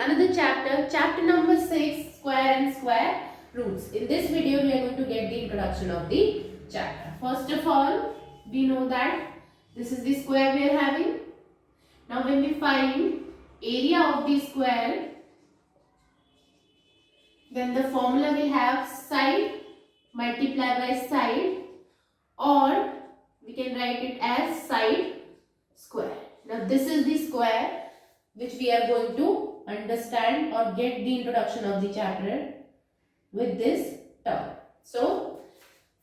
another chapter, chapter number 6, square and square roots. In this video, we are going to get the introduction of the chapter. First of all, we know that this is the square we are having. Now, when we find area of the square, then the formula will have side multiplied by side, or we can write it as side square. Now, this is the square which we are going to understand or get the introduction of the chapter with this term. So,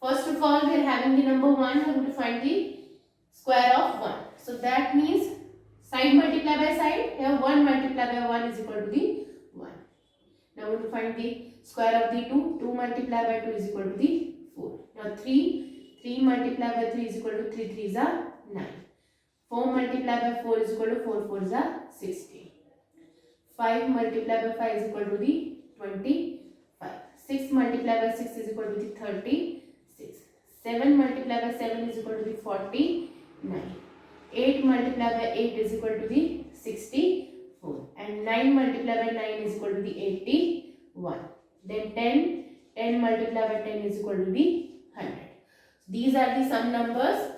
first of all, we are having the number 1, we are going to find the square of 1. So, that means side multiplied by side, here 1 multiplied by 1 is equal to the 1. Now, we are going to find the square of the 2, 2 multiplied by 2 is equal to the 4. Now, 3 multiplied by 3 is equal to 3 3s are 9. 4 multiplied by 4 is equal to 4 4s are 16. 5 multiplied by 5 is equal to the 25. 6 multiplied by 6 is equal to the 36. 7 multiplied by 7 is equal to the 49. 8 multiplied by 8 is equal to the 64. And 9 multiplied by 9 is equal to the 81. Then 10 multiplied by 10 is equal to the 100. These are the sum numbers.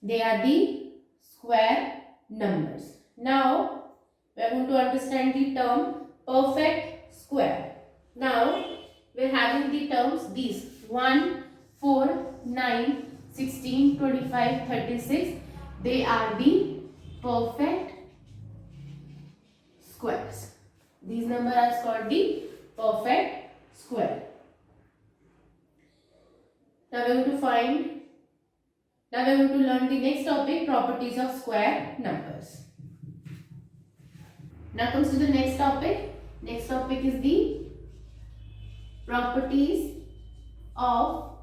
They are the square numbers. Now, we are going to understand the term perfect square. Now, we are having the terms these 1, 4, 9, 16, 25, 36. They are the perfect squares. These numbers are called the perfect square. Now, we are going to learn the next topic, properties of square numbers. Now comes to the next topic. Next topic is the properties of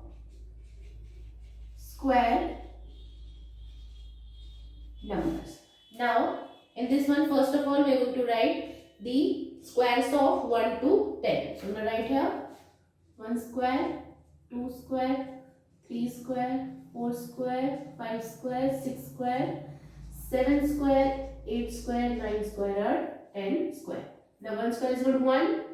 square numbers. Now, in this one, first of all, we are going to write the squares of 1 to 10. So, I'm going to write here 1 square, 2 square, 3 square, 4 square, 5 square, 6 square, 7 square, 8 square, 9 square or 10 square. Now 1 square is equal to 1,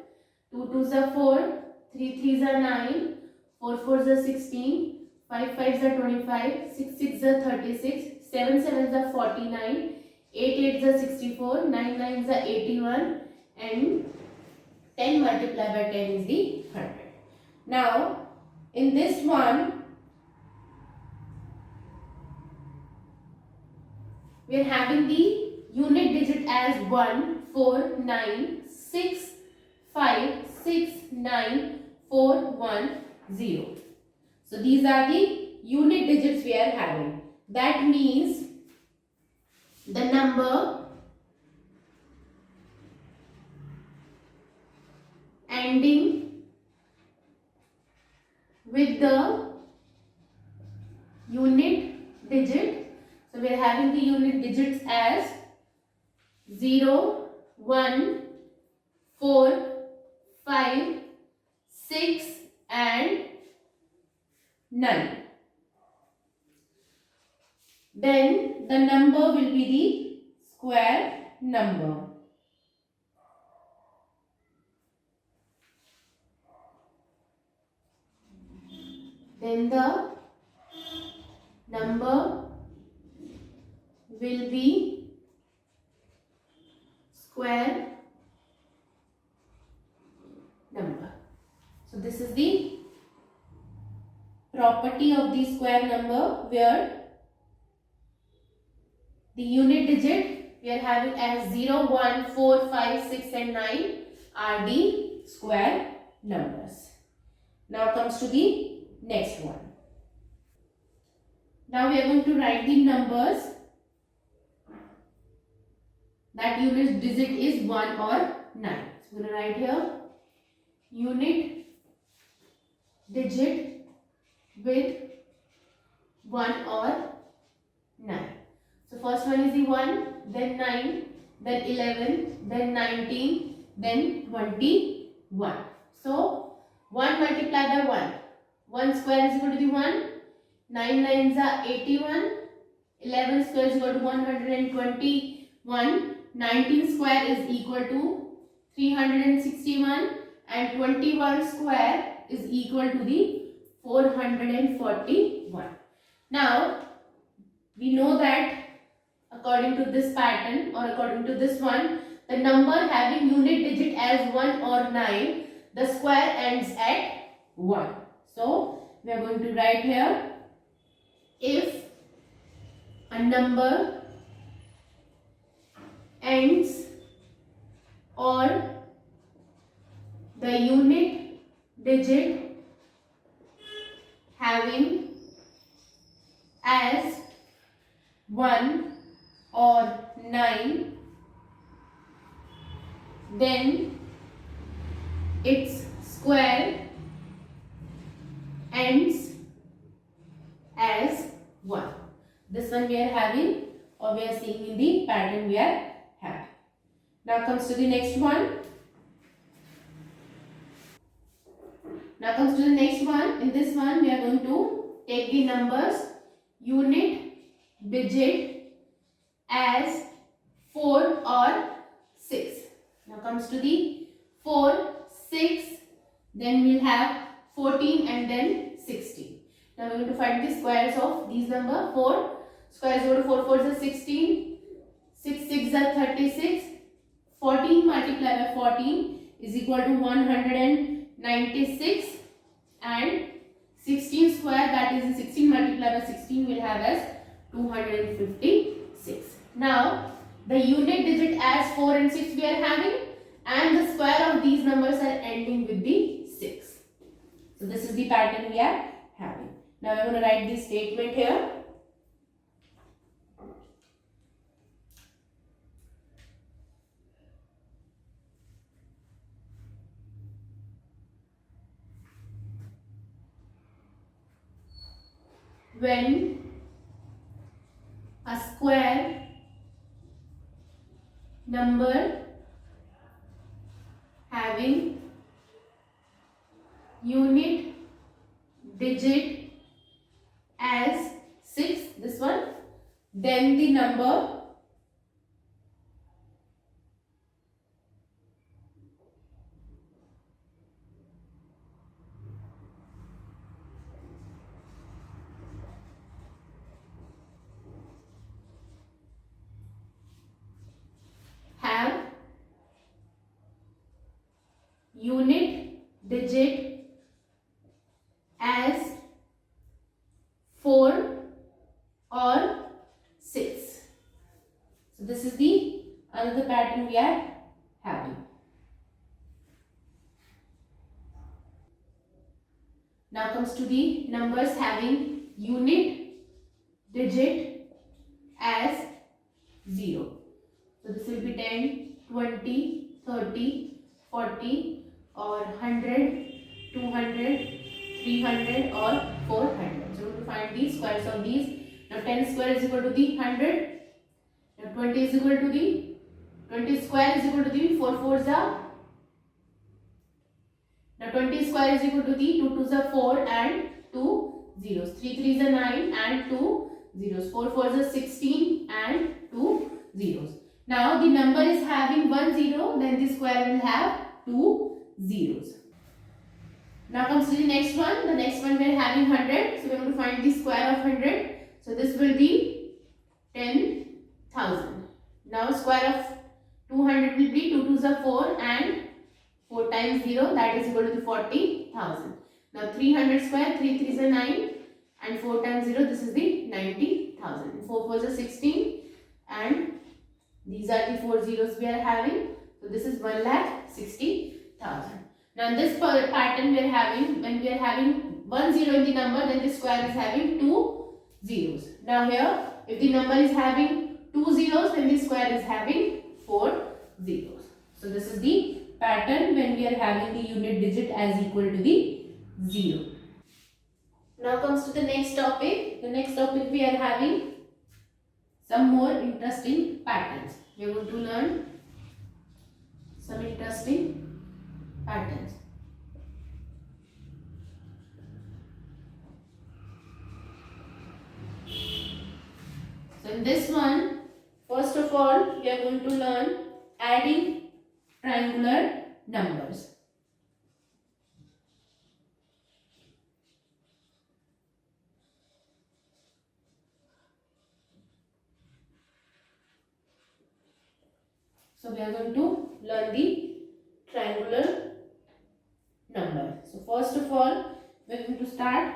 2 2s are 4, 3 3s are 9, 4 4s are 16, 5 5s are 25, 6 6s are 36, 7 7s are 49, 8 8s are 64, 9 9s are 81 and 10 multiplied by 10 is the 100. Now in this one, we are having the unit digit as 1, 4, 9, 6, 5, 6, 9, 4, 1, 0. So, these are the unit digits we are having. That means the number ending with the unit digit. So, we are having the unit digits as 0, 1, 4, 5, 6 and 9. Then the number will be the square number. Then the number will be square number. So this is the property of the square number, where the unit digit we are having as 0, 1, 4, 5, 6 and 9 are the square numbers. Now comes to the next one. Now we are going to write the numbers that unit digit is 1 or 9. So, we are going to write here unit digit with 1 or 9. So, first one is the 1, then 9, then 11, then 19, then 21. So, 1 multiplied by 1. 1 square is equal to the 1. 9 nines are 81. 11 square is equal to 121. 19 square is equal to 361 and 21 square is equal to the 441. Now we know that according to this pattern or according to this one, the number having unit digit as 1 or 9, the square ends at 1. So we are going to write here, if a number ends or the unit digit having as 1 or 9, then its square ends as 1. This one we are having, or we are seeing in the pattern we are having. Now comes to the next one. In this one we are going to take the numbers unit digit as 4 or 6. Now comes to the 4, 6, then we'll have 14 and then 16. Now we are going to find the squares of these numbers. 4 squares over 4 4 is 16, 6 6 is 36, 14 multiplied by 14 is equal to 196, and 16 square, that is 16 multiplied by 16, will have as 256. Now the unit digit as 4 and 6 we are having, and the square of these numbers are ending with the 6. So this is the pattern we are having. Now I am going to write this statement here. When a square number having unit digit as 6, this one, then the number have unit digit as 4 or 6. So this is the another pattern we are having. Now comes to the numbers having unit digit as 0. So this will be 10, 20, 30, 40 or 100, 200, 300 or 400. So we have to find the squares of these. Now 10 square is equal to the 100. Now 20 is equal to the 20 square is equal to the 4 4s are. Now 20 square is equal to the 2 2s are 4 and 2 zeros. 3 3s are 9 and 2 zeros. 4 4s are 16 and 2 zeros. Now the number is having 1 0, then the square will have 2 zeros. Now comes to the next one. The next one we are having 100. So we are going to find the square of 100. So this will be 10,000. Now square of 200 will be 2 2s are 4 and 4 times 0, that is equal to the 40,000. Now 300 square, 3 3s are 9 and 4 times 0, this is the 90,000. 4 4s are 16 and these are the 4 zeros we are having. So this is 1,60,000. Now in this pattern we are having, when we are having 1 0 in the number, then the square is having 2 zeros. Now here, if the number is having 2 zeros, then the square is having 4 zeros. So this is the pattern when we are having the unit digit as equal to the 0. Now comes to the next topic. The next topic we are having some more interesting patterns. We are going to learn some interesting patterns. So in this one, First of all, we are going to learn adding triangular numbers. So we are going to learn the triangular number. So first of all, we are going to start.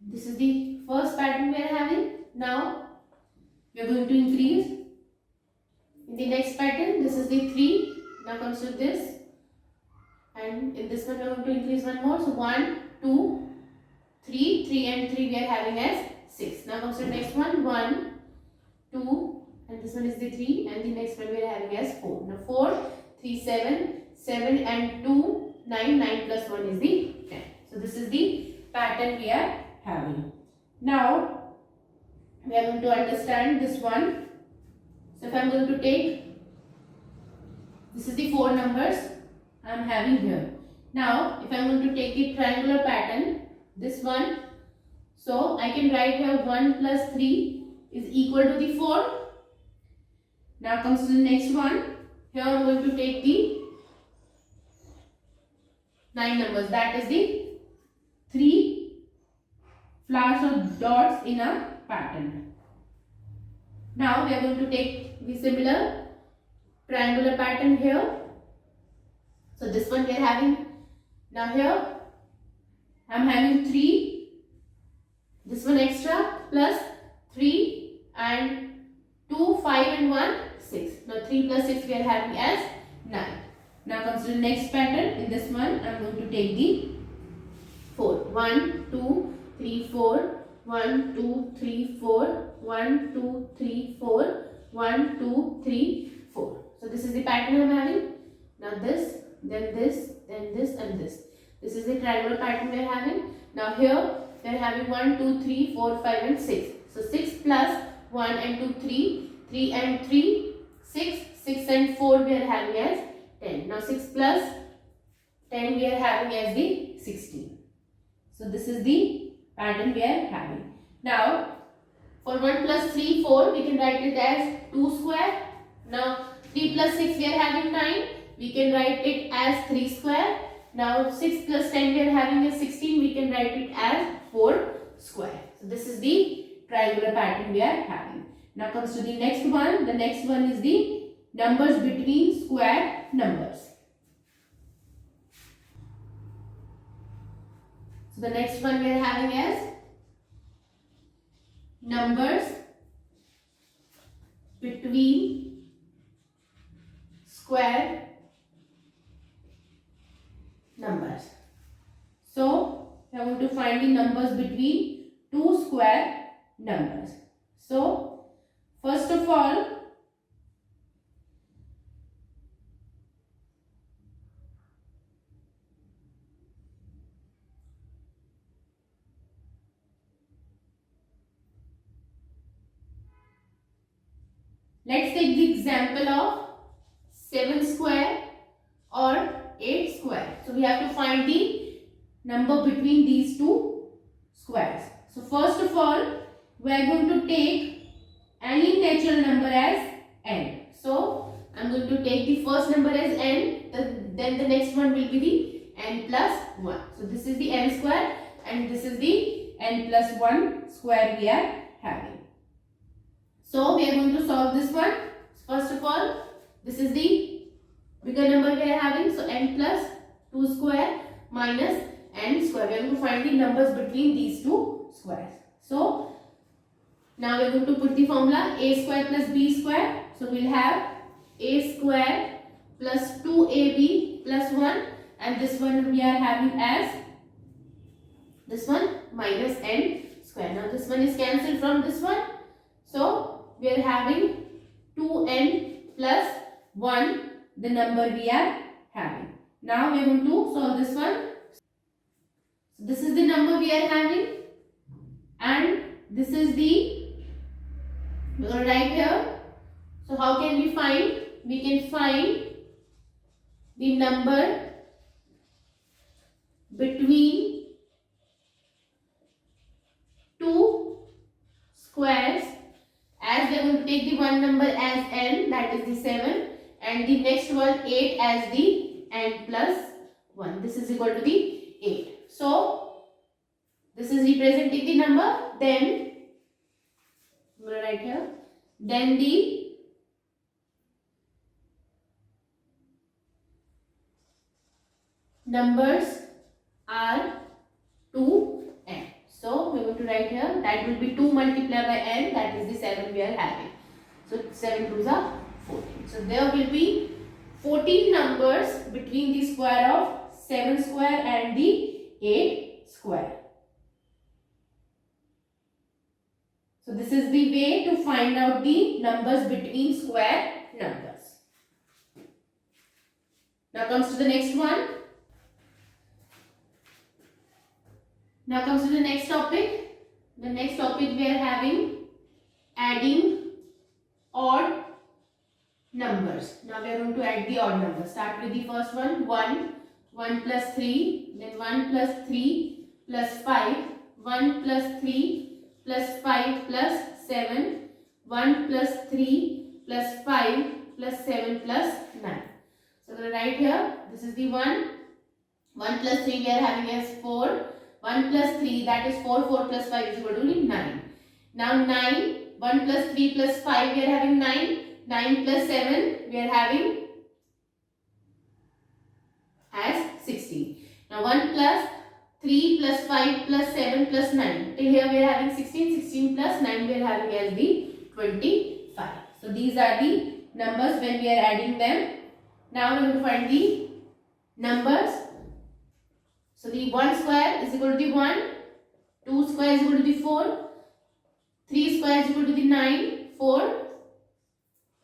This is the first pattern we are having. Now we are going to increase. In the next pattern, this is the 3. Now comes to this. And in this one, we are going to increase one more. So 1, 2, 3, 3 and 3 we are having as 6. Now comes to the next one. 1, 2, and this one is the 3, and the next one we are having as 4. Now 4, 3, 7, 7 and 2, 9, 9 plus 1 is the 10. So this is the pattern we are having. Now we are going to understand this one. So if I am going to take, this is the 4 numbers I am having here. Now if I am going to take the triangular pattern, this one, so I can write here 1 plus 3 is equal to the 4. Now comes to the next one. Here I am going to take the 9 numbers. That is the 3 flowers or dots in a pattern. Now we are going to take the similar triangular pattern here. So this one we are having. Now here I am having 3. This one extra plus 3 and 2, 5 and 1, 6. Now 3 plus 6 we are having as 9. Now comes to the next pattern. In this one I am going to take the 4. 1, 2, 3, 4. 1, 2, 3, 4. 1, 2, 3, 4. 1, 2, 3, 4. So this is the pattern I am having. Now this, then this, then this and this. This is the triangular pattern we are having. Now here we are having 1, 2, 3, 4, 5 and 6. So 6 plus 1 and 2, 3. 3 and 3, 6. 6 and 4 we are having as 10. Now 6 plus 10 we are having as the 16. So this is the pattern we are having. Now for 1 plus 3, 4, we can write it as 2 square. Now 3 plus 6 we are having 9. We can write it as 3 square. Now 6 plus 10 we are having as 16. We can write it as 4 square. So this is the triangular pattern we are having. Now comes to the next one. The next one is the numbers between square numbers. So the next one we are having as numbers between square numbers. So we are going to find the numbers between two square numbers. So first of all, let's take the example of 7 square or 8 square. So we have to find the number between these two squares. So first of all, we are going to take any natural number as n. So I am going to take the first number as n, then the next one will be the n plus 1. So this is the n square and this is the n plus 1 square we are having. So we are going to solve this one. First of all, this is the bigger number we are having. So n plus 2 square minus n square. We are going to find the numbers between these two squares. So now we are going to put the formula a square plus b square. So we will have a square plus 2ab plus 1, and this one we are having as this one minus n square. Now this one is cancelled from this one. So we are having 2n plus 1, the number we are having. Now we are going to solve this one. So this is the number we are having and this is the, we are going to write here. So how can we find? We can find the number between two squares as we are going to take the one number as n, that is the 7, and the next one 8 as the n plus 1. This is equal to the 8. So this is representing the number. Then I'm going to write here. Then the numbers are 2n. So we are going to write here that will be 2 multiplied by n, that is the 7 we are having. So 7 2s are 14. So there will be 14 numbers between the square of 7 square and the 8 square. So this is the way to find out the numbers between square numbers. Now comes to the next one. Now comes to the next topic. The next topic we are having adding odd numbers. Now we are going to add the odd numbers. Start with the first one. 1 plus 3, then 1 plus 3 plus 5, 1 plus 3 plus 5 plus 7, 1 plus 3 plus 5 plus 7 plus 9. So we will write here, this is the 1. 1 plus 3 we are having as 4. 1 plus 3, that is 4. 4 plus 5 is equal to 9. Now 9. 1 plus 3 plus 5 we are having 9. 9 plus 7 we are having as 16. Now 1 plus 3 plus 5 plus 7 plus 9. Till here we are having 16. 16 plus 9 we are having as the 25. So these are the numbers when we are adding them. Now we are going to find the numbers. So the 1 square is equal to the 1. 2 square is equal to the 4. 3 square is equal to the 9. 4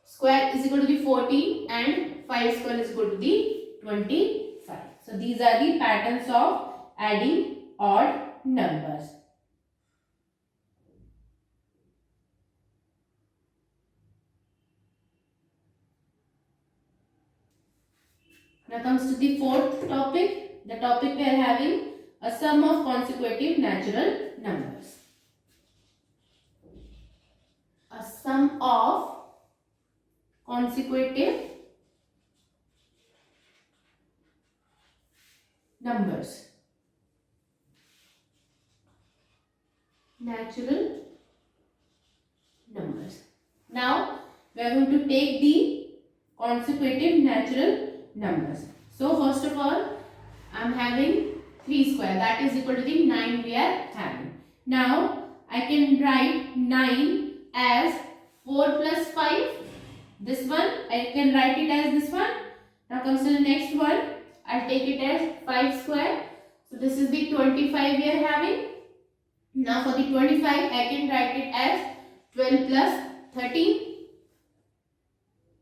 square is equal to the 14. And 5 square is equal to the 25. So these are the patterns of adding odd numbers. Now comes to the fourth topic. The topic we are having a sum of consecutive natural numbers. A sum of consecutive numbers. Natural numbers. Now we are going to take the consecutive natural numbers. So first of all, I am having 3 square, that is equal to the 9 we are having. Now I can write 9 as 4 plus 5. This one I can write it as this one. Now comes to the next one. I'll take it as 5 square. So this is the 25 we are having. Now for the 25 I can write it as 12 plus 13.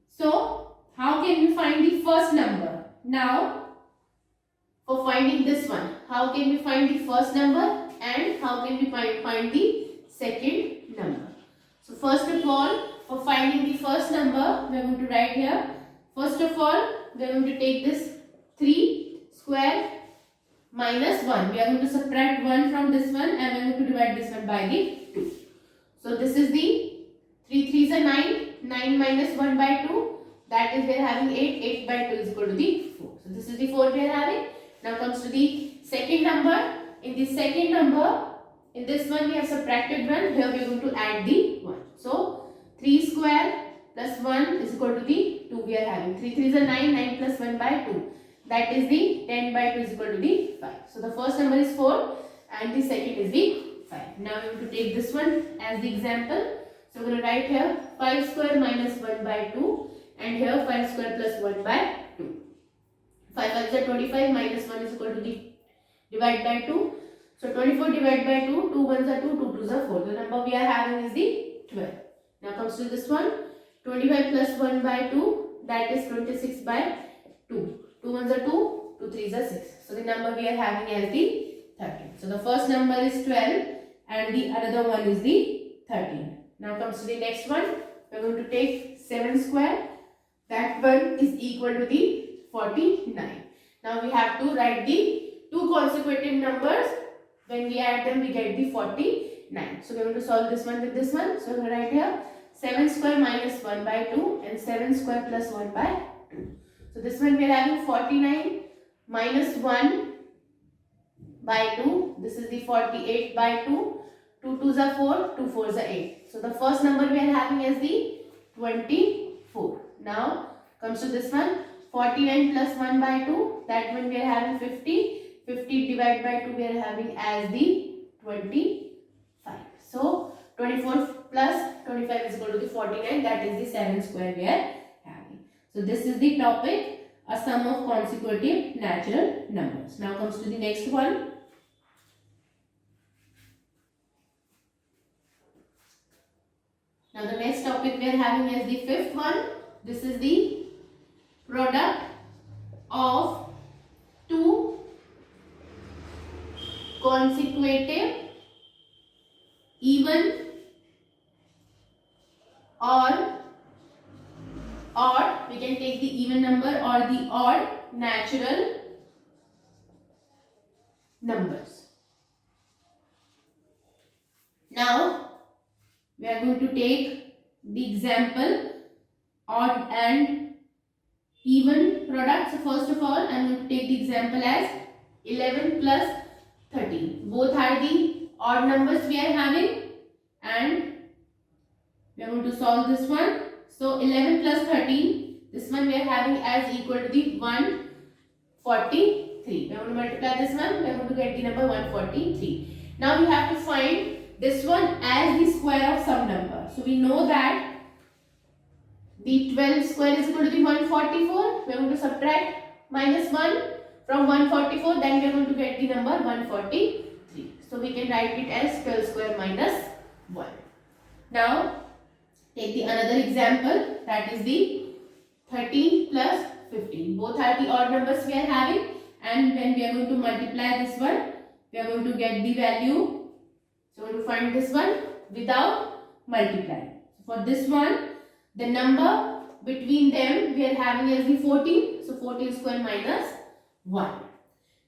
So how can we find the first number? Now for finding this one, how can we find the first number and how can we find the second number? So first of all, for finding the first number, we are going to write here. First of all, we are going to take this 3 square minus 1. We are going to subtract 1 from this one and we are going to divide this one by the 2. So this is the 3 3s are 9. 9 minus 1 by 2. That is we are having 8. 8 by 2 is equal to the 4. So this is the 4 we are having. Now comes to the second number. In the second number, in this one we have subtracted 1. Here we are going to add the 1. So 3 square plus 1 is equal to the 2 we are having. 3 3s are 9. 9 plus 1 by 2. That is the 10 by 2 is equal to the 5. So the first number is 4 and the second is the 5. Now we are going to take this one as the example. So we are going to write here 5 square minus 1 by 2 and here 5 square plus 1 by 2. 5 5 is 25 minus 1 is equal to the divide by 2. So 24 divided by 2, 2 1s are 2, 2 2s are 4. The number we are having is the 12. Now comes to this one, 25 plus 1 by 2, that is 26 by 2. 2 1s are 2, 2 3s are 6. So the number we are having as the 13. So the first number is 12 and the another one is the 13. Now comes to the next one. We are going to take 7 square. That one is equal to the 49. Now we have to write the two consecutive numbers. When we add them, we get the 49. So we are going to solve this one with this one. So we write here 7 square minus 1 by 2 and 7 square plus 1 by 2. So this one we are having 49 minus 1 by 2. This is the 48 by 2. 2 2s are 4, 2 4s are 8. So the first number we are having is the 24. Now comes to this one, 49 plus 1 by 2. That one we are having 50. 50 divided by 2 we are having as the 25. So 24 plus 25 is equal to the 49. That is the 7 square we are having. So this is the topic, a sum of consecutive natural numbers. Now comes to the next one. Now the next topic we are having is the fifth one. This is the product of two consecutive even or odd, we can take the even number or the odd natural numbers. Now we are going to take the example odd and even product. So first of all I am going to take the example as 11 plus 13. Both are the odd numbers we are having and we are going to solve this one. So 11 plus 13, this one we are having as equal to the 143. We are going to multiply this one, we are going to get the number 143. Now we have to find this one as the square of some number. So we know that the 12 square is equal to the 144. We are going to subtract minus 1 from 144, then we are going to get the number 143. So we can write it as 12 square minus 1. Now take the another example, that is the 13 plus 15. Both are the odd numbers we are having and when we are going to multiply this one, we are going to get the value. So we are going to find this one without multiplying. So for this one, the number between them we are having as the 14. So 14 square minus 1.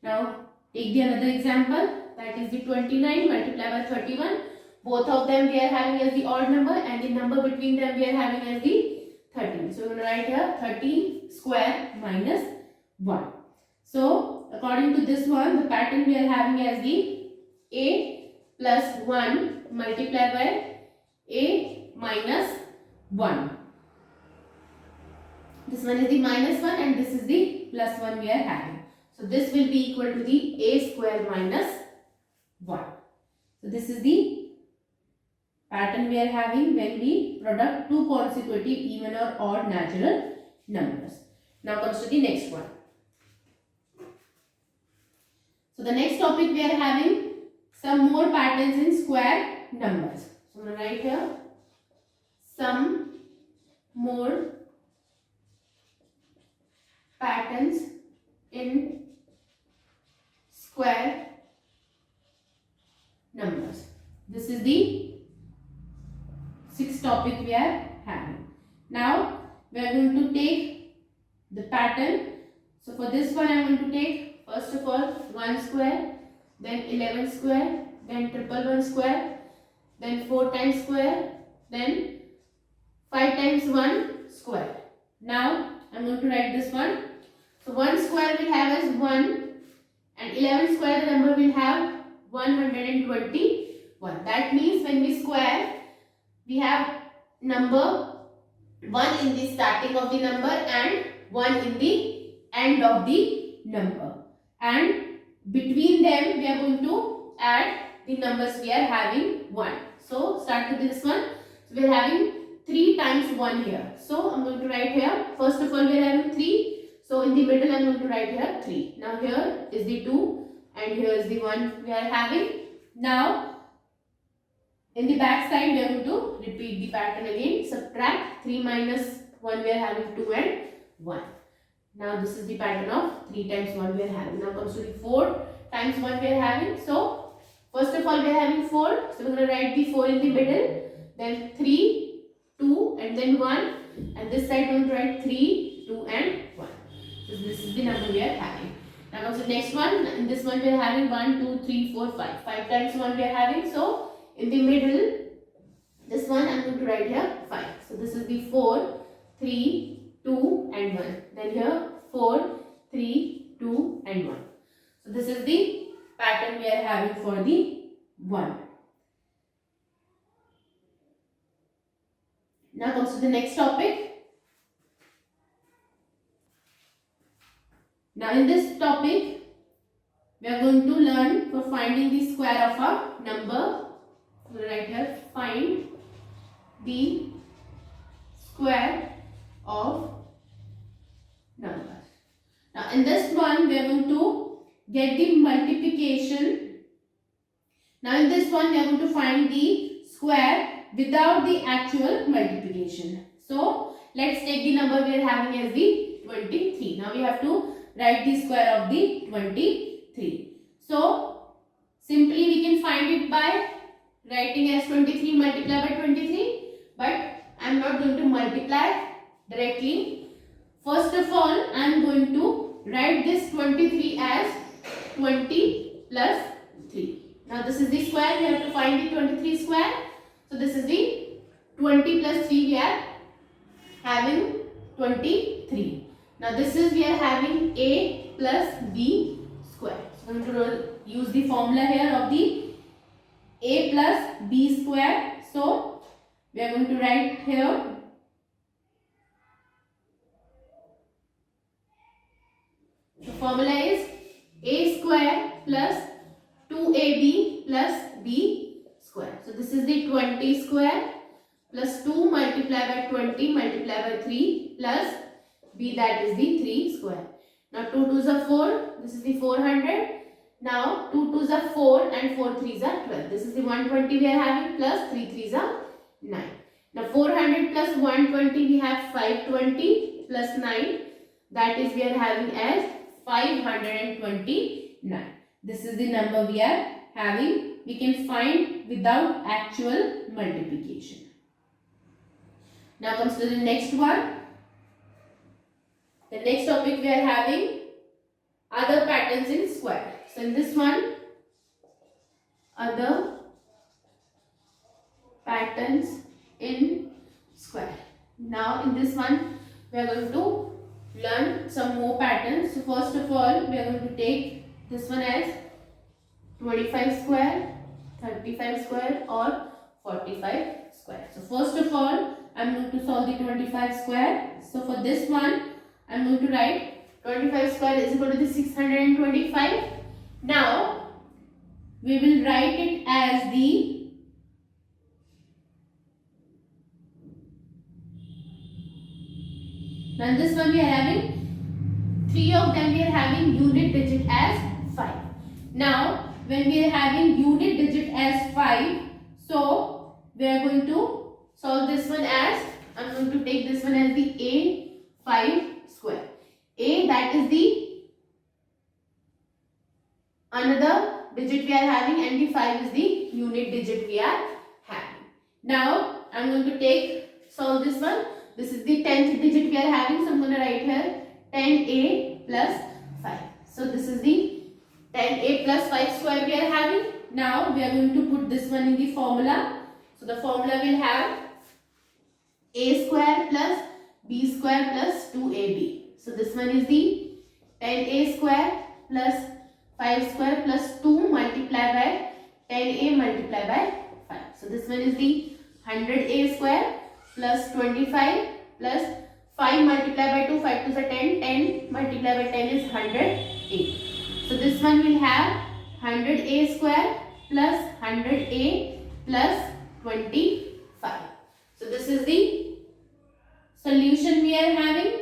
Now take the another example, that is the 29 multiplied by 31. Both of them we are having as the odd number and the number between them we are having as the 13. So we are going to write here 13 square minus 1. So according to this one, the pattern we are having as the a plus 1 multiplied by a minus 1. This one is the minus 1 and this is the plus 1 we are having. So this will be equal to the a square minus 1. So this is the pattern we are having when we product two consecutive even or odd natural numbers. Now comes to the next one. So the next topic we are having some more patterns in square numbers. So I'm going to write here some more patterns in square numbers. This is the sixth topic we are having. Now we are going to take the pattern. So for this one I am going to take first of all 1 square, then 11 square, then 111 square, then 4 times square, then 5 times 1 square. Now I am going to write this one. So 1 square will have as 1 and 11 square the number will have 121. That means when we square, we have number 1 in the starting of the number and 1 in the end of the number. And between them we are going to add the numbers we are having 1. So start with this one. So we are having 3 times 1 here. So I am going to write here, first of all we are having 3. So in the middle I am going to write here 3. Now here is the 2 and here is the 1 we are having. Now in the back side we are going to repeat the pattern again. Subtract 3 minus 1 we are having 2 and 1. Now this is the pattern of 3 times 1 we are having. Now comes to the 4 times 1 we are having. So first of all we are having 4. So we are going to write the 4 in the middle. Then 3, 2 and then 1. And this side we are going to write 3, 2 and 1. So this is the number we are having. Now comes the next one. In this one we are having 1, 2, 3, 4, 5. 5 times 1 we are having. So in the middle This one I am going to write here 5. So this is the 4, 3, 2 and 1. Then here 4, 3, 2 and 1. So this is the pattern we are having for the 1. Now comes to the next topic. Now in this topic, we are going to learn for finding the square of a number. So write here, find the square of number. Now in this one, we are going to get the multiplication. Now in this one, we are going to find the square without the actual multiplication. So let's take the number we are having as the 23. Now we have to write the square of the 23. So simply we can find it by writing as 23 multiplied by 23. But I am not going to multiply directly. First of all, I am going to write this 23 as 20 plus 3. Now this is the square. We have to find the 23 square. So this is the 20 plus 3. We are having 23. Now this is we are having a plus b square. So I am going to use the formula here of the a plus b square. So we are going to write here the formula is a square plus 2ab plus b square. So this is the 20 square plus 2 multiplied by 20 multiplied by 3 plus b, that is the 3 square. Now 2 2s are 4. This is the 400. Now 2 2s are 4 and 4 3s are 12. This is the 120 we are having plus 3 3s are 9. Now 400 plus 120 we have 520 plus 9. That is we are having as 529. This is the number we are having. We can find without actual multiplication. Now comes to the next one. The next topic we are having other patterns in square. So in this one, other patterns in square. Now in this one, we are going to learn some more patterns. So first of all, we are going to take this one as 25 square, 35 square or 45 square. So first of all, I am going to solve the 25 square. So for this one, I am going to write 25 square is equal to the 625. Now we will write it as the now this one we are having 3 of them we are having unit digit as 5. Now when we are having unit digit as 5, so we are going to solve this one as I am going to take this one as the A5 square. A, that is the another digit we are having and the 5 is the unit digit we are having. Now I am going to solve this one. This is the 10th digit we are having. So I am going to write here 10a plus 5. So this is the 10a plus 5 square we are having. Now we are going to put this one in the formula. So the formula will have a square plus b square plus 2ab. So this one is the 10a square plus 5 square plus 2 multiplied by 10a multiplied by 5. So this one is the 100a square plus 25 plus 5 multiplied by 2, 5 2s are 10, 10 multiplied by 10 is 108. So this one will have 100a square plus 100a plus 25. So this is the solution we are having.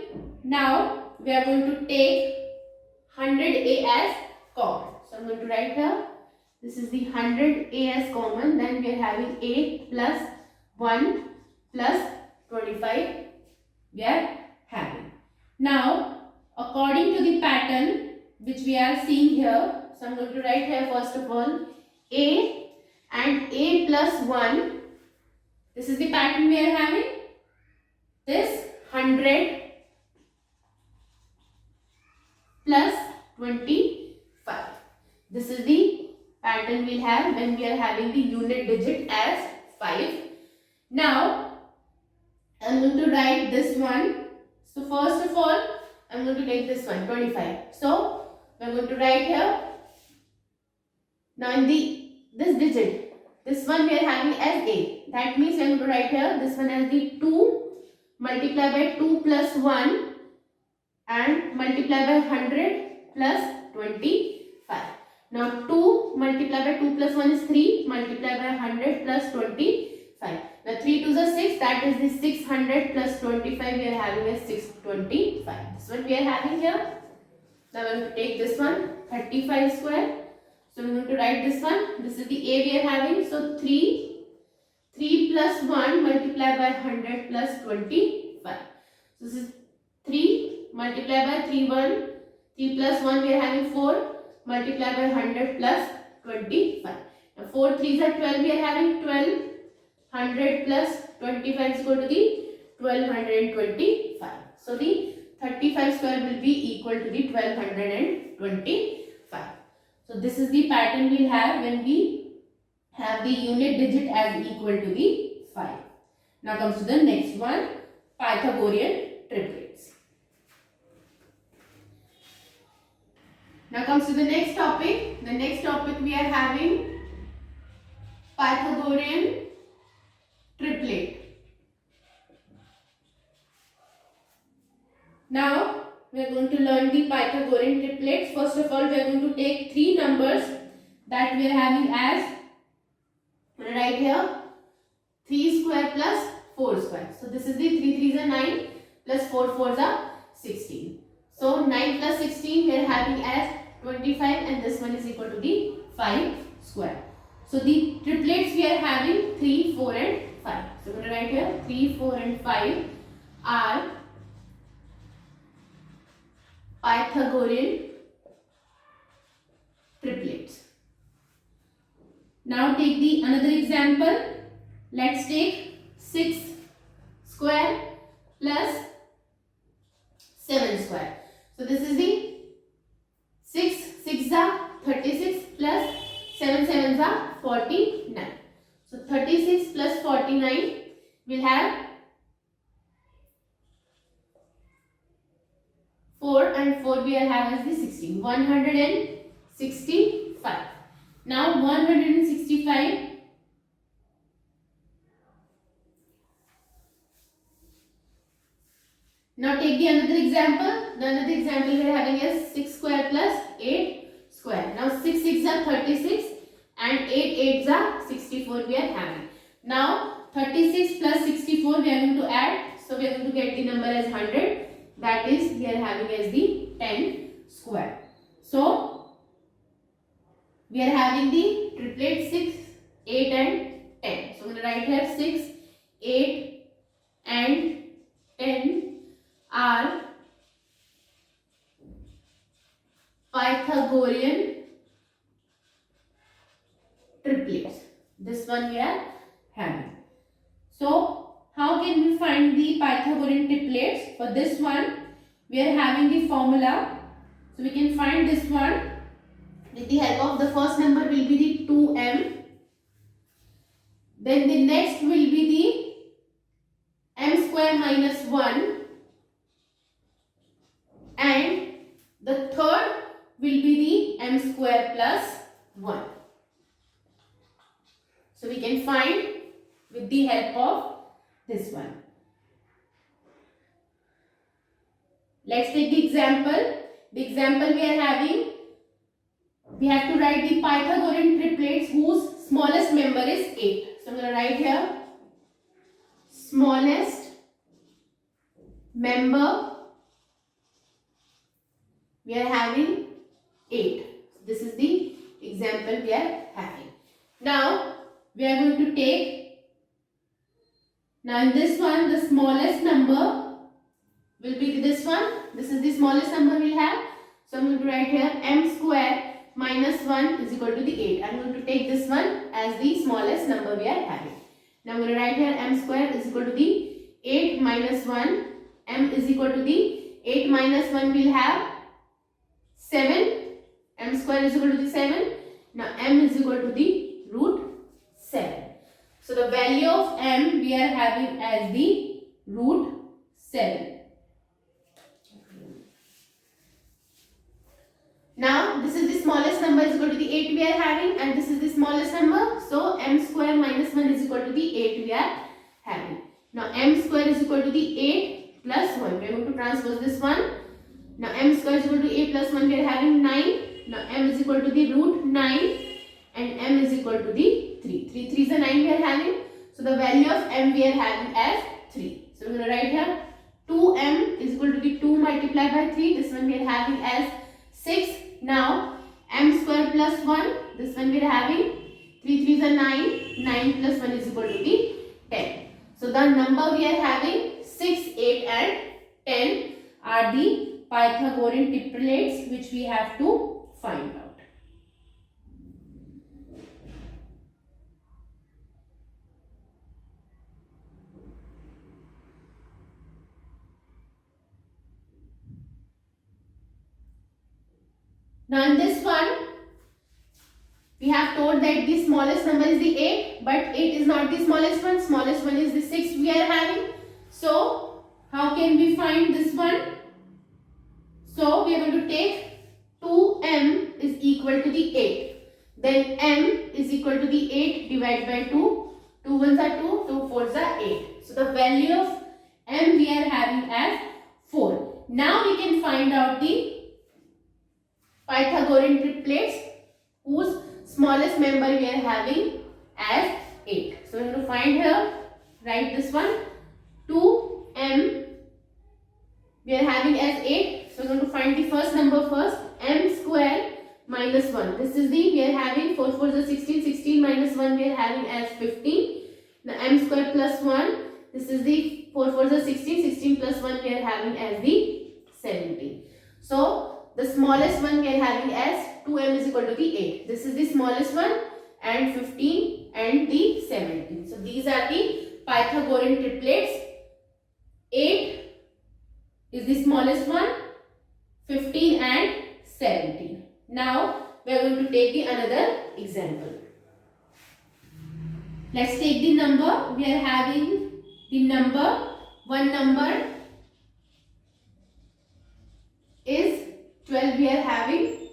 Now we are going to take 100a as common. So I am going to write here, this is the 100a as common, then we are having a plus 1 plus 25 we are having. Now according to the pattern which we are seeing here, so I am going to write here first of all a and a plus 1. This is the pattern we are having. This 100 plus 25. This is the pattern we'll have when we are having the unit digit as 5. Now I'm going to write this one. So first of all, I'm going to take this one, 25. So we're going to write here. Now in this digit, this one we are having as A. That means we are going to write here this one as the 2 multiplied by 2 plus 1 and multiply by 100 plus 25. Now 2 multiplied by 2 plus 1 is 3, multiplied by 100 plus 25. Now 3 2s are 6, that is the 600 plus 25 we are having as 625. This one we are having here. Now we are going to take this one, 35 square. So we are going to write this one. This is the A we are having. So 3 plus 1 multiplied by 100 plus 25. So this is 3 multiplied by 3 plus 1 we are having 4 multiplied by 100 plus 25. Now 4 3s are 12 we are having 12. 100 plus 25 is equal to the 1225. So the 35 square will be equal to the 1225. So this is the pattern we'll have when we have the unit digit as equal to the 5. Now comes to the next one, Pythagorean triplets. Now comes to the next topic. The next topic we are having Pythagorean triplet. Now we are going to learn the Pythagorean triplets. First of all, we are going to take three numbers that we are having as, right here, 3 square plus 4 square. So this is the 3 3s are 9 plus 4 4s are 16. So 9 plus 16 we are having as 25 and this one is equal to the 5 square. So the triplets we are having 3, 4 and 5. So I'm going to write here 3, 4 and 5 are Pythagorean triplets. Now take the another example. Let's take 6 square plus 7 square. So this is the 6 6s are 36 plus 7 7s are 49. So 36 plus 49 will have 4 and 4 we are having as the 16. 165. Now 165. Now take the another example. The another example we are having is 6 square plus 8 square. Now 6 6s are 36 and 8 8s are 64 we are having. Now 36 plus 64 we are going to add. So we are going to get the number as 100. That is we are having as the 10 square. So we are having the triplet 6, 8 and 10. So I'm going to write here 6, 8 and 10 are Pythagorean triplets. This one we are having. So how can we find the Pythagorean triplets? For this one we are having the formula. So we can find this one with the help of the first number will be the 2m. Then the next will be the m square minus 1. And the third will be the m square plus 1. So we can find with the help of this one. Let's take the example. The example we are having, we have to write the Pythagorean triplets whose smallest member is 8. So I'm going to write here smallest member we are having 8. This is the example we are having. Now we are going to take, now in this one the smallest number will be this one. This is the smallest number we have. So I'm going to write here m square minus 1 is equal to the 8. I'm going to take this one as the smallest number we are having. Now I'm going to write here m square is equal to the 8 minus 1. M is equal to the 8 minus 1 will have 7. M square is equal to the 7. Now m is equal to the root 7. So the value of m we are having as the root 7. Now this is the smallest number is equal to the 8 we are having, and this is the smallest number. So m square minus 1 is equal to the 8 we are having. Now m square is equal to the 8 plus 1. We are going to transpose this one. Now m square is equal to 8 plus 1 we are having 9. Now m is equal to the root 9 and m is equal to the 3. 3 3 is the 9 we are having. So the value of m we are having as 3. So we are going to write here 2m is equal to the 2 multiplied by 3. This one we are having as 6. Now m square plus 1, this one we are having 3 3 is a 9, 9 plus 1 is equal to the 10. So the number we are having 6, 8 and 10 are the Pythagorean triplets which we have to find out. Now in this one, we have told that the smallest number is the 8, but 8 is not the smallest one. Smallest one is the 6 we are having. So how can we find this one? So we are going to take 2m is equal to the 8. Then m is equal to the 8 divided by 2. 2 ones are 2, 2 fours are 8. So the value of m we are having as 4. Now we can find out the Pythagorean triplets whose smallest member we are having as 8. So we are going to find here, write this one, 2m we are having as 8. So we are going to find the first number first, m square minus 1. This is the, we are having 4 4 is 16, 16 minus 1 we are having as 15. Now m square plus 1, this is the 4 4 is 16, 16 plus 1 we are having as the 17. So the smallest one we are having as 2m is equal to the 8. This is the smallest one, and 15 and the 17. So these are the Pythagorean triplets. 8 is the smallest one, 15 and 17. Now we are going to take the another example. Let's take the number. We are having the number, one number is 12 we are having,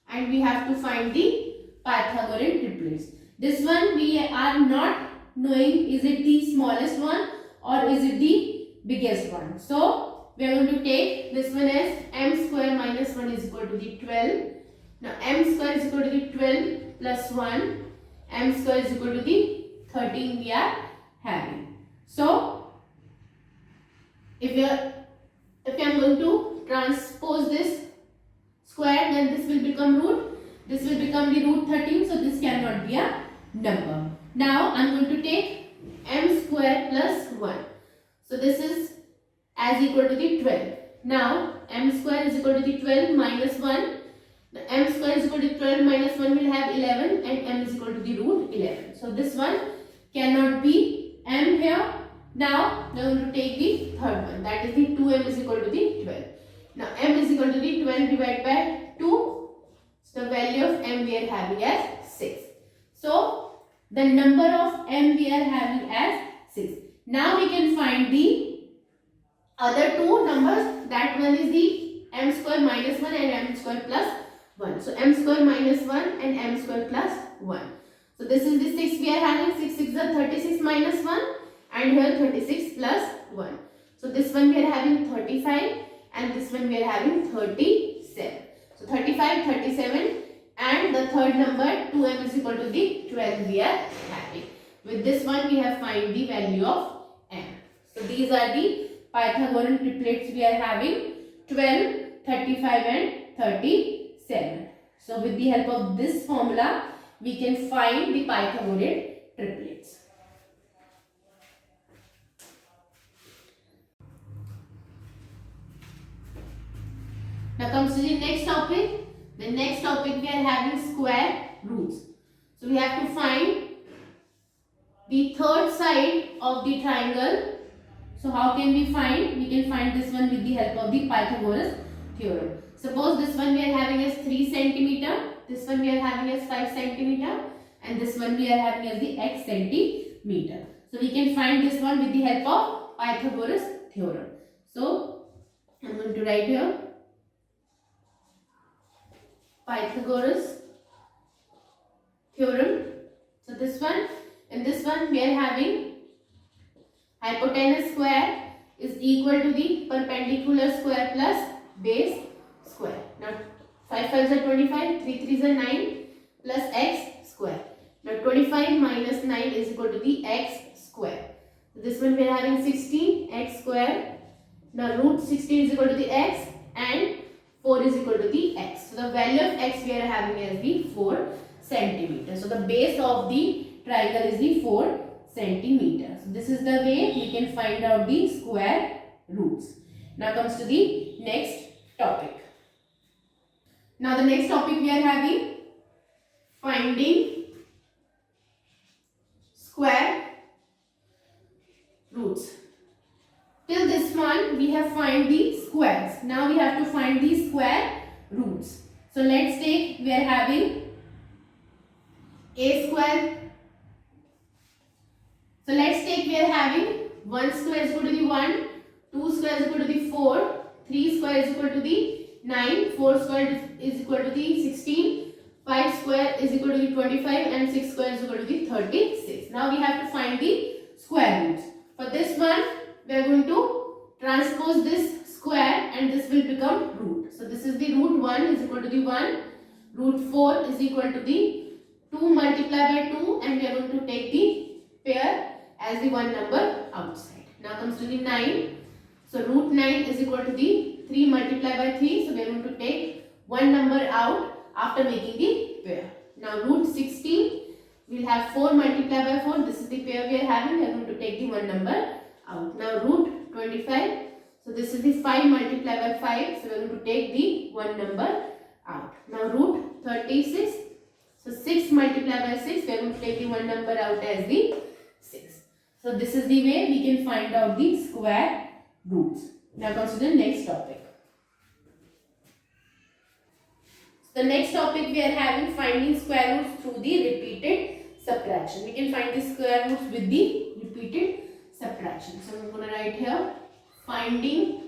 and we have to find the Pythagorean triplets. This one we are not knowing, is it the smallest one or is it the biggest one. So we are going to take this one as m square minus 1 is equal to the 12. Now m square is equal to the 12 plus 1. M square is equal to the 13 we are having. So if I am going to transpose this square, then this will become root. This will become the root 13. So this cannot be a number. Now I am going to take m square plus 1. So this is as equal to the 12. Now m square is equal to the 12 minus 1. The m square is equal to 12 minus 1 will have 11, and m is equal to the root 11. So this one cannot be m here. Now we are going to take the third one, that is the 2m is equal to the 12. Now m is equal to the 12 divided by 2. So the value of m we are having as 6. So the number of m we are having as 6. Now we can find the other two numbers. That one is the m square minus 1 and m square plus 1. So m square minus 1 and m square plus 1. So this is the 6 we are having. 6 6 is 36 minus 1, and here 36 plus 1. So this one we are having 35. And this one we are having 37. So 35, 37, and the third number 2m is equal to the 12 we are having. With this one we have find the value of m. So these are the Pythagorean triplets we are having, 12, 35 and 37. So with the help of this formula we can find the Pythagorean triplets. Now comes to the next topic. The next topic we are having square roots. So we have to find the third side of the triangle. So how can we find? We can find this one with the help of the Pythagoras theorem. Suppose this one we are having as 3 centimeter, this one we are having as 5 centimeter, and this one we are having as the x centimeter. So we can find this one with the help of Pythagoras theorem. So I am going to write here Pythagoras theorem. So this one, in this one we are having hypotenuse square is equal to the perpendicular square plus base square. Now 5 5s are 25, 3 3s are 9 plus x square. Now 25 minus 9 is equal to the x square. So this one we are having 16 x square. Now root 16 is equal to the x and 4 is equal to the x. So the value of x we are having as the 4 centimeter. So the base of the triangle is the 4 centimeter. So this is the way we can find out the square roots. Now comes to the next topic. Now the next topic we are having finding square roots. Till this one we have find the squares. Now we have to find the square roots. So let's take, we are having a square. So let's take, we are having 1 square is equal to the 1, 2 square is equal to the 4, 3 square is equal to the 9, 4 square is equal to the 16, 5 square is equal to the 25 and 6 square is equal to the 36. Now we have to find the square roots. For this one we are going to transpose this square and this will become root. So this is the root 1 is equal to the 1, root 4 is equal to the 2 multiplied by 2 and we are going to take the pair as the one number outside. Now comes to the 9. So root 9 is equal to the 3 multiplied by 3. So we are going to take one number out after making the pair. Now root 16, we will have 4 multiplied by 4. This is the pair we are having. We are going to take the one number out. Now root 25. So this is the 5 multiplied by 5. So we are going to take the one number out. Now root 36. So 6 multiplied by 6. We are going to take the one number out as the 6. So this is the way we can find out the square roots. Now comes to the next topic. So the next topic we are having finding square roots through the repeated subtraction. We can find the square roots with the repeated subtraction. So I'm going to write here finding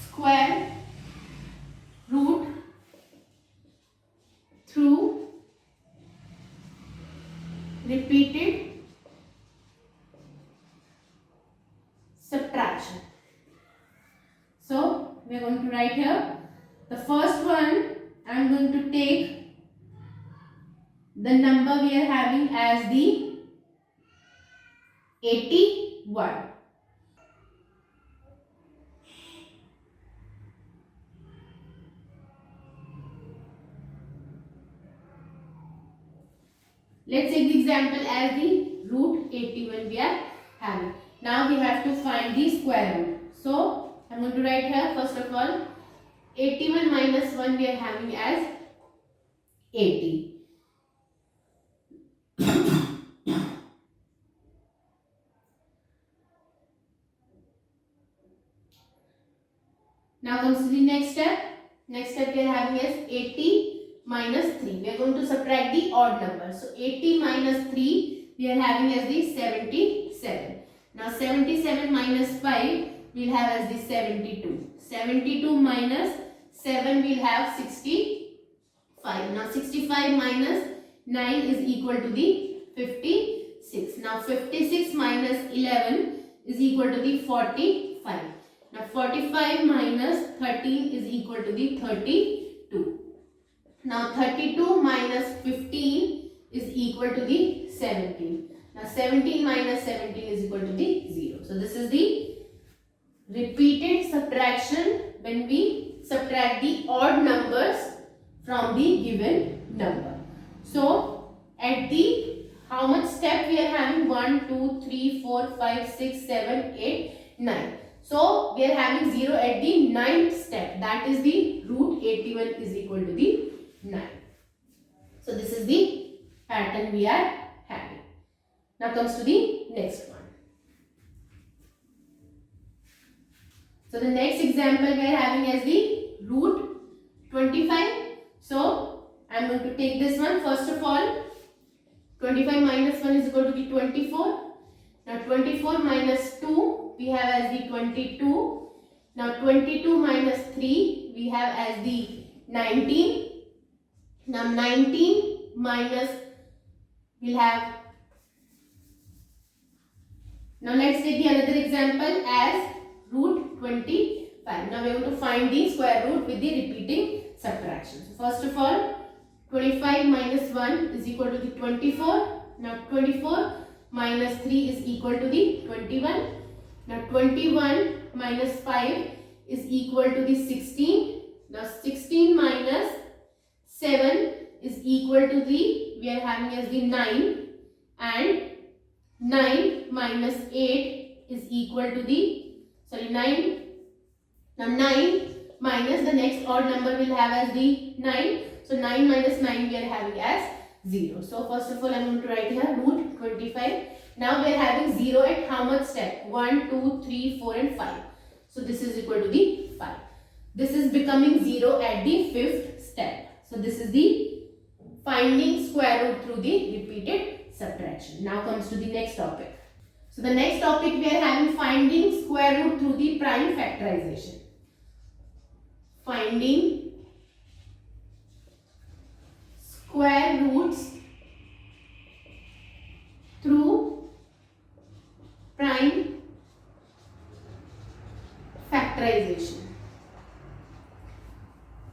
square root through repeated subtraction. So we are going to write here the first one. I am going to take the number we are having as the 81. Let's take the example as the root 81 we are having. Now we have to find the square root. So I am going to write here first of all 81 minus 1 we are having as 80. Now comes to the next step. Next step we are having is 80 minus 3. We are going to subtract the odd number. So 80 minus 3 we are having as the 77. Now 77 minus 5 we will have as the 72. 72 minus 7 we will have 65. Now 65 minus 9 is equal to the 56. Now 56 minus 11 is equal to the 45. Now 45 minus 13 is equal to the 32. Now 32 minus 15 is equal to the 17. Now 17 minus 17 is equal to the 0. So this is the repeated subtraction when we subtract the odd numbers from the given number. So at the how much step we are having? 1, 2, 3, 4, 5, 6, 7, 8, 9. So we are having 0 at the 9th step. That is the root 81 is equal to the 9. So this is the pattern we are having. Now comes to the next one. So the next example we are having as the root 25. So I am going to take this one. First of all, 25 minus 1 is equal to the 24. Now 24 minus 2 we have as the 22. Now 22 minus 3 we have as the 19. Now 19 minus we'll have. Now let's take the another example as root 25. Now we are going to find the square root with the repeating subtraction. So first of all, 25 minus 1 is equal to the 24. Now 24 minus 3 is equal to the 21. Now 21 minus 5 is equal to the 16. Now 16 minus 7 is equal to the, we are having as the 9, and 9 minus 8 is equal to the, 9. Now 9 minus the next odd number will have as the 9. So 9 minus 9 we are having as 0. So first of all I am going to write here root 25. Now we are having 0 at how much step? 1, 2, 3, 4 and 5. So this is equal to the 5. This is becoming 0 at the 5th step. So this is the finding square root through the repeated subtraction. Now comes to the next topic. So the next topic we are having finding square root through the prime factorization. Finding square roots through prime factorization.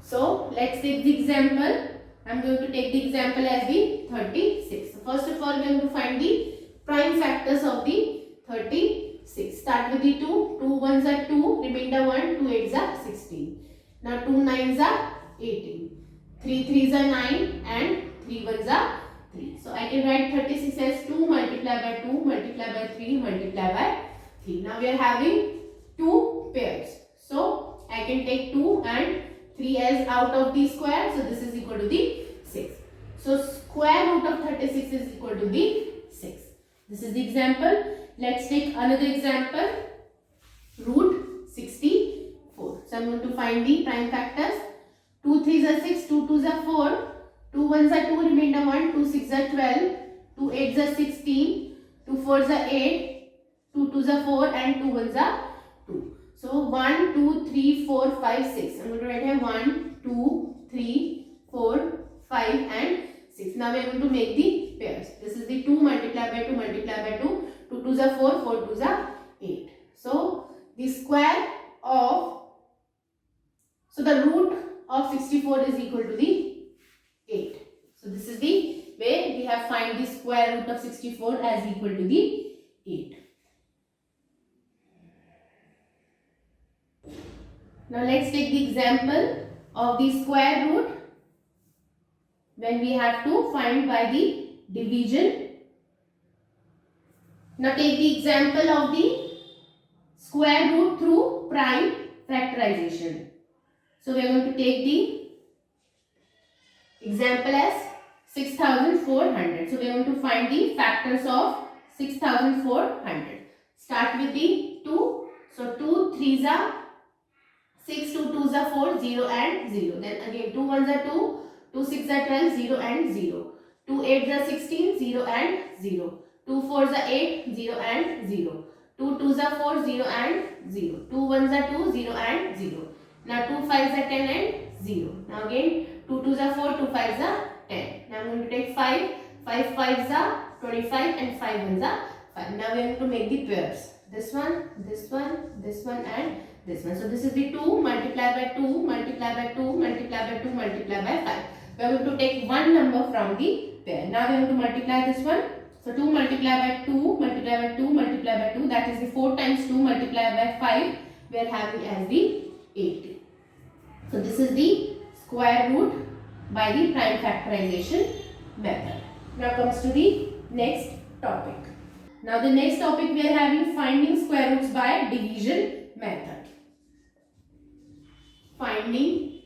So let's take the example. I am going to take the example as the 36. So first of all we are going to find the prime factors of the 36. Start with the 2. 2 1s are 2, remainder 1, 2 8s are 16. Now 2 9s are 18. 3 3s are 9 and 3 1s are 3. So I can write 36 as 2 multiplied by 2 multiplied by 3 multiplied by 3. Now we are having 2 pairs. So I can take 2 and 3 as out of the square. So this is equal to the 6. So square root of 36 is equal to the 6. This is the example. Let's take another example. Root 64. So I am going to find the prime factors. 2 3s are 6, 2 2s are 4, 2 1s are 2, remainder 1, 2 6s are 12, 2 8s are 16, 2 4s are 8, 2 2s are 4 and 2 1s are 2. So 1, 2, 3, 4, 5, 6. I am going to write here 1, 2, 3, 4, 5 and 6. Now we are going to make the pairs. This is the 2 multiplied by 2 multiplied by 2. 2 2s are 4, 4 2s are 8. So the square of, so the root of 64 is equal to the 8. So this is the way we have find the square root of 64 as equal to the 8. Now let's take the example of the square root when we have to find by the division. Now take the example of the square root through prime factorization. So we are going to take the example as 6400. So we are going to find the factors of 6400. Start with the 2. So 2 3s are 6, 2 2s are 4, 0 and 0. Then again 2 1s are 2, 2 6s are 12, 0 and 0. 2 8s are 16, 0 and 0. 2 4s are 8, 0 and 0. 2 2s are 4, 0 and 0. 2 1s are 2, 0 and 0. Now 2 5s are 10 and 0. Now again 2 2s are 4, 2 5s are 10. Now I am going to take 5. 5 5s are 25 and 5 1s are 5. Now we are going to make the pairs. This one, this one, this one and this one. So this is the 2 multiplied by 2 multiplied by 2 multiplied by 2 multiplied by 5. We are going to take one number from the pair. Now we are going to multiply this one. So 2 multiplied by 2 multiplied by 2 multiplied by 2, that is the 4 times 2 multiplied by 5. We are having as the 80. So this is the square root by the prime factorization method. Now comes to the next topic. Now the next topic we are having finding square roots by division method. Finding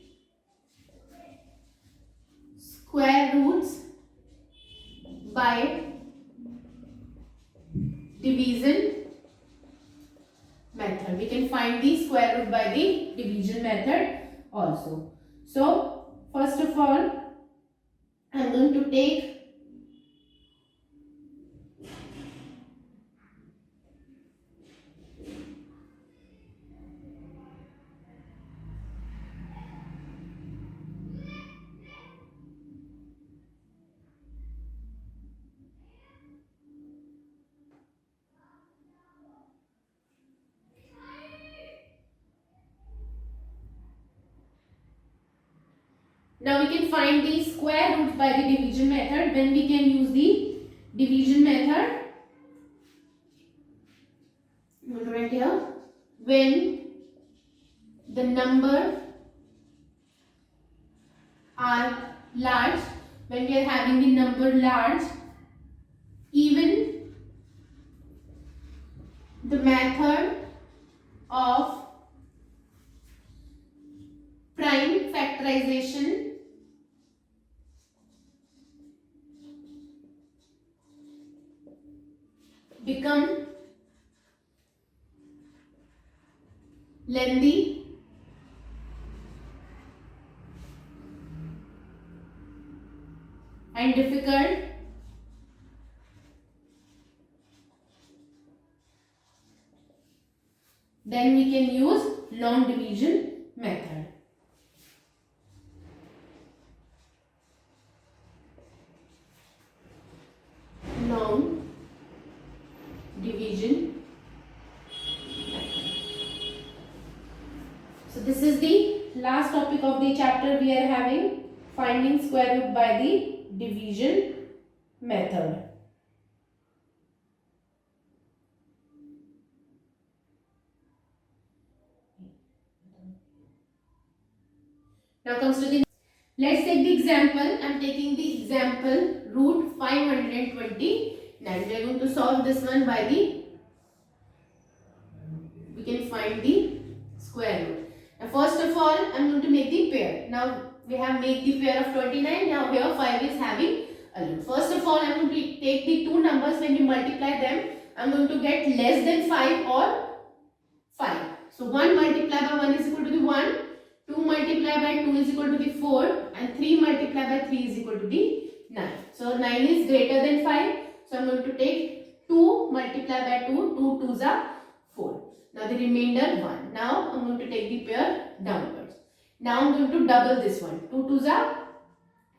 square roots by division method. We can find the square root by the division method also. So first of all I am going to take Now we can find the square root by the division method. When we can use the division method, I'm going to write here, when the number are large, when we are having the number large, even the method of prime factorization become lengthy and difficult, then we can use long division method. Long division method. So this is the last topic of the chapter we are having, finding square root by the division method. Now comes to the, let's take the example. I am taking the example root 529. We are going to solve this one by the, we can find the square root. Now first of all, I am going to make the pair. Now we have made the pair of 29. Now here 5 is having a root. First of all, I am going to take the two numbers. When you multiply them, I am going to get less than 5 or 5. So 1 multiplied by 1 is equal to the 1. 2 multiplied by 2 is equal to the 4. And 3 multiplied by 3 is equal to the 9. So 9 is greater than 5. So I am going to take 2 multiplied by 2. 2 2s are 4. Now the remainder 1. Now I am going to take the pair downwards. Now I am going to double this one. 2 2s are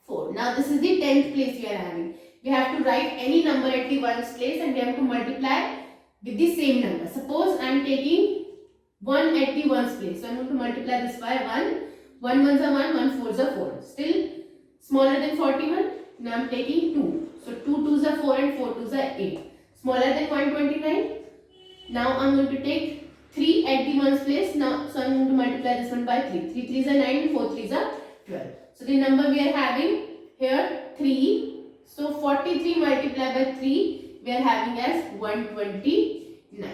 4. Now this is the 10th place we are having. We have to write any number at the ones place and we have to multiply with the same number. Suppose I am taking 1 at the ones place. So I am going to multiply this by 1. 1 ones are 1, 1 fours are 4. Still smaller than 41. Now I am taking 2. So 2 2s are 4 and 4 2s are 8. Smaller than 129. Now I am going to take 3 at the ones place. Now so I am going to multiply this one by 3. 3 3s are 9 and 4 3s are 12. So the number we are having here 3. So 43 multiplied by 3 we are having as 129.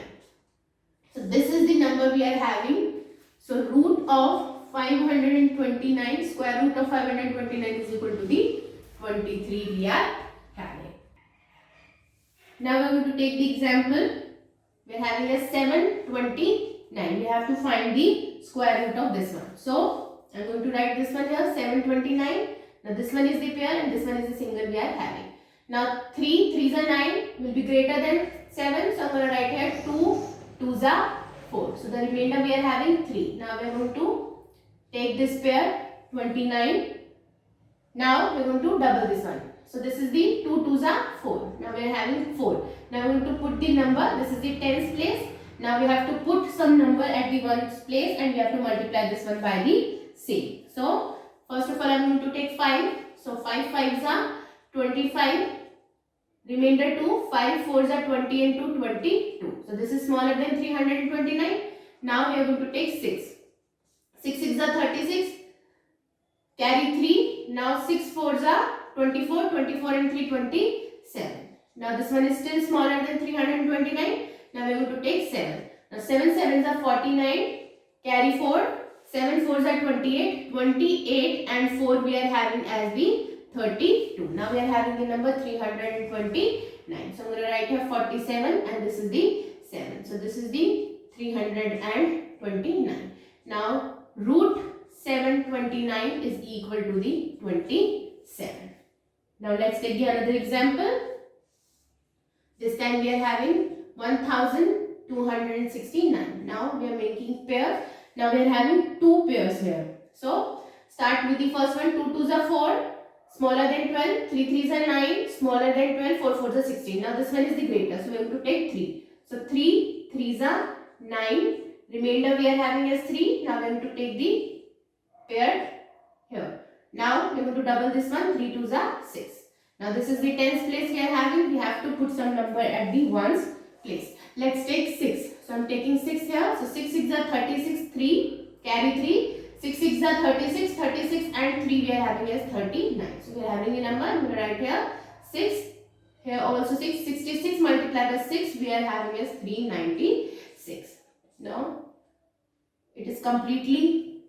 So this is the number we are having. So root of 529, square root of 529 is equal to the 23 we are having. Now we are going to take the example. We are having a 729. We have to find the square root of this one. So I am going to write this one here, 729. Now this one is the pair and this one is the single we are having. Now 3 3s are 9 will be greater than 7. So I am going to write here 2 2s are 4. So the remainder we are having 3. Now we are going to take this pair 29. Now we are going to double this one. So this is the 2 2s are 4. Now we are having 4. Now we are going to put the number. This is the tens place. Now we have to put some number at the ones place and we have to multiply this one by the same. So first of all I am going to take 5. So 5 5s are 25. Remainder 2. 5 4s are 20 and 2 22. So this is smaller than 329. Now we are going to take 6. 6 6s are 36. Carry 3. Now 6 4s are 24. 24 and 3 27. Now this one is still smaller than 329. Now we are going to take 7. Now 7 7s are 49. Carry 4. 7 4s are 28. 28 and 4 we are having as the 32. Now we are having the number 329. So I am going to write here 47 and this is the 7. So this is the 329. Now root 729 is equal to the 27. Now let's take the another example. This time we are having 1269. Now we are making pair. Now we are having two pairs here. So start with the first one. 2 2s are 4. Smaller than 12. 3 3s are 9. Smaller than 12. 4 4s are 16. Now this one is the greater. So we are going to take 3. So 3 3s are 9. Remainder we are having as 3. Now we are going to take the pair here. Now we are going to double this one. 3 2s are 6. Now this is the tens place we are having. We have to put some number at the ones place. Let's take 6. So I am taking 6 here. So 6 6 are 36. 3 carry 3. 6 6 are 36. 36 and 3 we are having as 39. So we are having a number. I am going to write here 6. Here also 6. 66 multiplied by 6 we are having as 396. Now it is completely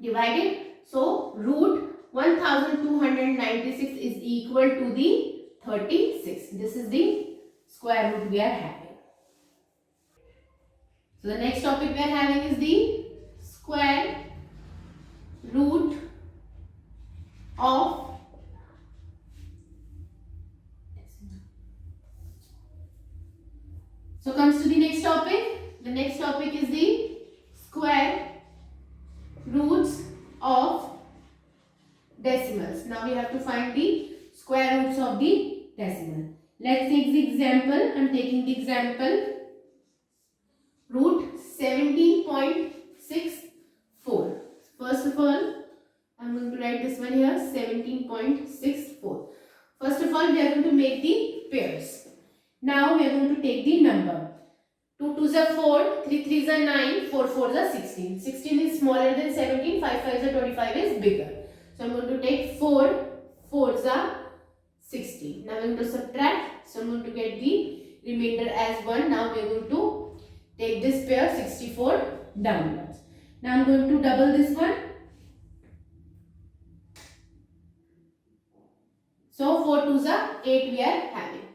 divided. So root 1296 is equal to the 36. This is the square root we are having. So the next topic we are having is the square root of So comes to the next topic. The next topic is the square roots of decimals. Now we have to find the square roots of the decimal. Let's take the example. I am taking the example root 17.64. First of all, I am going to write this one here 17.64. First of all, we are going to make the pairs. Now we are going to take the number. 2 2s are 4, 3 3s are 9, 4 4s are 16. 16 is smaller than 17, 5 5s are 25 is bigger. So I am going to take 4 4s are 16. Now I am going to subtract. So I am going to get the remainder as 1. Now we are going to take this pair 64 downwards. Now I am going to double this one. So 4 2s are 8 we are having.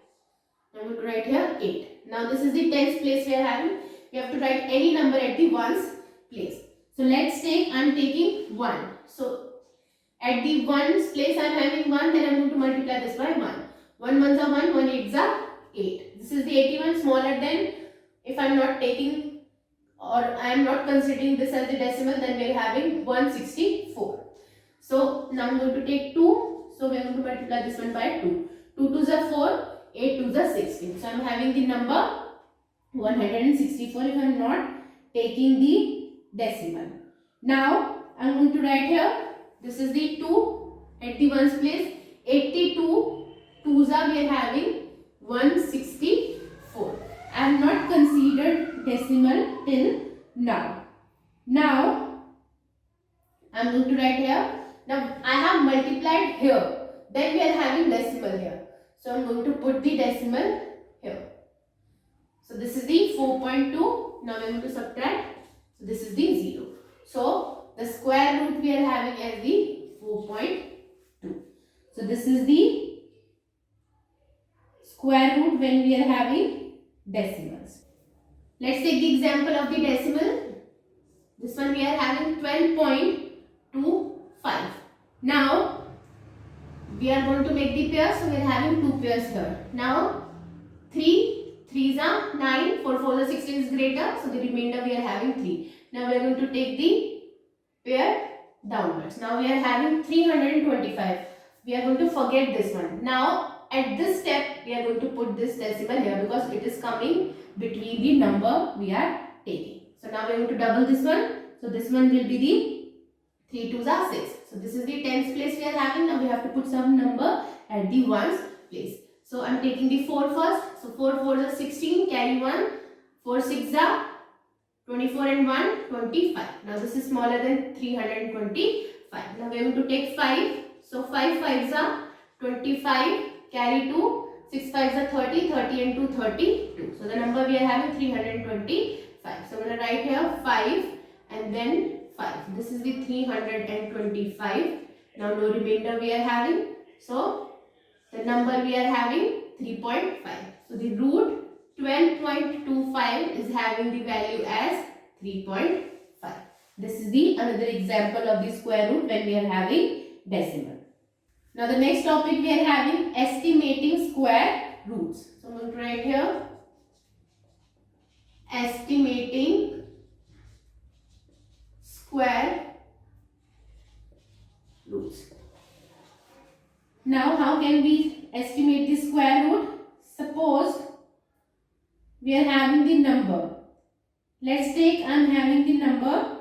I am going to write here 8. Now this is the tens place we are having. We have to write any number at the ones place. So let's take, I am taking 1. So at the ones place I am having 1, then I am going to multiply this by 1. 1 ones are 1, 1 8s are 8. This is the 81 smaller than, if I am not taking or I am not considering this as the decimal, then we are having 164. So now I am going to take 2. So we are going to multiply this one by 2. 2 2s are 4. 8 2s are 16. So I am having the number 164 if I am not taking the decimal. Now I am going to write here, this is the 2 at the ones place. 82 2s are we are having 164. I have not considered decimal till now. Now I am going to write here. Now I have multiplied here. Then we are having decimal here. So I am going to put the decimal here. So this is the 4.2. Now I am going to subtract. So this is the 0. So the square root we are having as the 4.2. So this is the square root when we are having decimals. Let's take the example of the decimal. This one we are having 12.25. Now we are going to make the pairs, so we are having 2 pairs here. Now 3 3s are 9, 4 4s are 16 is greater, so the remainder we are having 3. Now we are going to take the pair downwards. Now we are having 325. We are going to forget this one. Now at this step we are going to put this decimal here because it is coming between the number we are taking. So now we are going to double this one. So this one will be the 3 2s are 6. So this is the tens place we are having. Now we have to put some number at the ones place. So I am taking the 4 first. So 4 4s are 16, carry 1. 4 6s are 24 and 1 25. Now this is smaller than 325. Now we are going to take 5. So 5 5s are 25, carry 2. 6 5s are 30, 30 and 2 32. So the number we are having 325. So I am going to write here 5 and then 5. This is the 325. Now no remainder we are having. So the number we are having 3.5. So the root 12.25 is having the value as 3.5. This is the another example of the square root when we are having decimal. Now the next topic we are having estimating square roots. So I am going to write here estimating square roots. Now how can we estimate the square root? Suppose we are having the number. Let's take I am having the number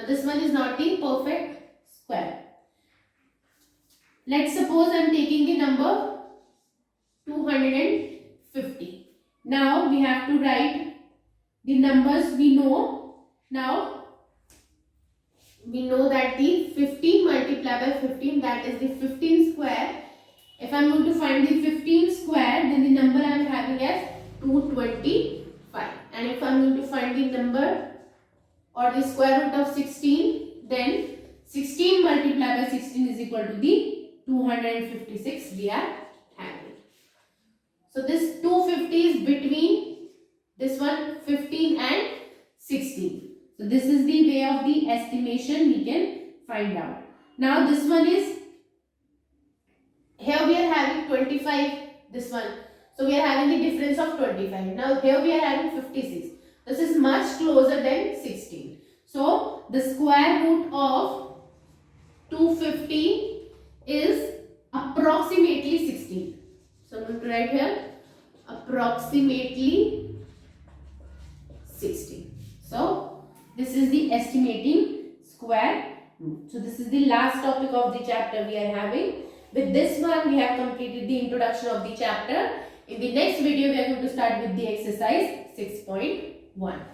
Now this one is not the perfect square. Let's suppose I am taking the number 250. Now we have to write the numbers we know. Now we know that the 15 multiplied by 15, that is the 15 square. If I am going to find the 15 square, then the number I am having as 225. And if I am going to find the number or the square root of 16, then 16 multiplied by 16 is equal to the 256 we are having. So this 250 is between this one 15 and 16. So this is the way of the estimation we can find out. Now this one is, here we are having 25, this one. So we are having the difference of 25. Now here we are having 56. This is much closer than 16. So the square root of 250 is approximately 16. So I'm going to write here approximately 16. So this is the estimating square root. So this is the last topic of the chapter we are having. With this one we have completed the introduction of the chapter. In the next video we are going to start with the exercise 6.1.